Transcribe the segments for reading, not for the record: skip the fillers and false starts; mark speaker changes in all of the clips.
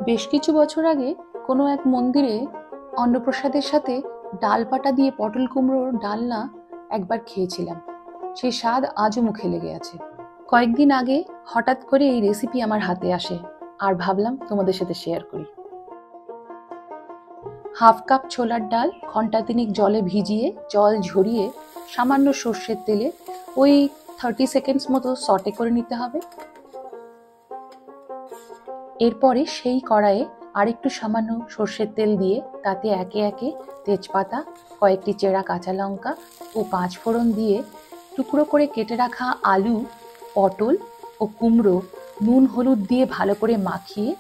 Speaker 1: বেশ কিছু বছর আগে কোনো এক মন্দিরে অন্নপ্রসাদের সাথে ডাল পাটা দিয়ে পটল কুমড়োর ডালনা একবার খেয়েছিলাম। সেই স্বাদ আজও মুখে লেগে আছে। কয়েকদিন আগে হঠাৎ করে এই রেসিপি আমার হাতে আসে আর ভাবলাম তোমাদের সাথে শেয়ার করি। হাফ কাপ ছোলার ডাল ঘন্টা তিনেক জলে ভিজিয়ে জল ঝরিয়ে সামান্য সর্ষের তেলে ওই 30 সেকেন্ডস মতো সটে করে নিতে হবে। এরপরে সেই কড়াইয়ে আরেকটু সামান্য সর্ষের তেল দিয়ে তাতে একে একে তেজপাতা, কয়েকটি চেরা কাঁচা লঙ্কা ও 5 ফোড়ন দিয়ে টুকরো করে কেটে রাখা আলু, পটল ও কুমড়ো নুন হলুদ দিয়ে ভালো করে মাখিয়ে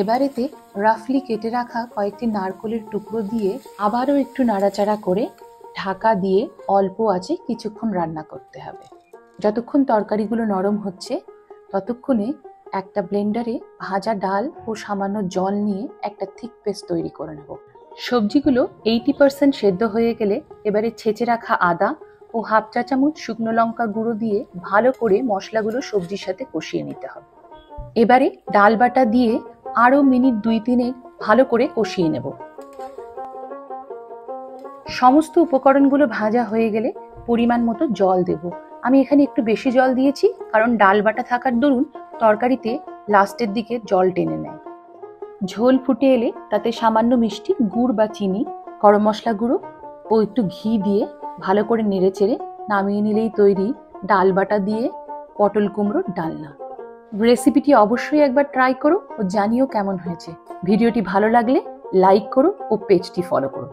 Speaker 1: এবারেতে রাফলি কেটে রাখা কয়েকটি নারকেলের টুকরো দিয়ে আবারও একটু নাড়াচাড়া করে ঢাকা দিয়ে অল্প আঁচে কিছুক্ষণ রান্না করতে হবে। যতক্ষণ তরকারিগুলো নরম হচ্ছে ততক্ষণে একটা ব্লেন্ডারে ভাজা ডাল ও সামান্য জল নিয়ে একটা থিক পেস্ট তৈরি করে নেব। সবজিগুলো 80% সেদ্ধ হয়ে গেলে এবারে ছেঁচে রাখা আদা ও হাফ চা চামচ শুকনো লঙ্কা গুঁড়ো দিয়ে ভালো করে মশলাগুলো সবজির সাথে কষিয়ে নিতে হবে। এবারে ডাল বাটা দিয়ে আরও মিনিট 2-3 ভালো করে কষিয়ে নেব। সমস্ত উপকরণগুলো ভাজা হয়ে গেলে পরিমাণ মতো জল দেব। আমি এখানে একটু বেশি জল দিয়েছি কারণ ডাল বাটা থাকার দরুন তরকারিতে লাস্টের দিকে জল টেনে নেয়। ঝোল ফুটে এলে তাতে সামান্য মিষ্টি গুড় বা চিনি, গরম মশলা গুঁড়ো ও একটু ঘি দিয়ে ভালো করে নেড়েচেড়ে নামিয়ে নিলেই তৈরি ডাল বাটা দিয়ে পটল কুমড়োর ডালনা। রেসিপিটি অবশ্যই একবার ট্রাই করো ও জানিও কেমন হয়েছে। ভিডিওটি ভালো লাগলে লাইক করো ও পেজটি ফলো করো।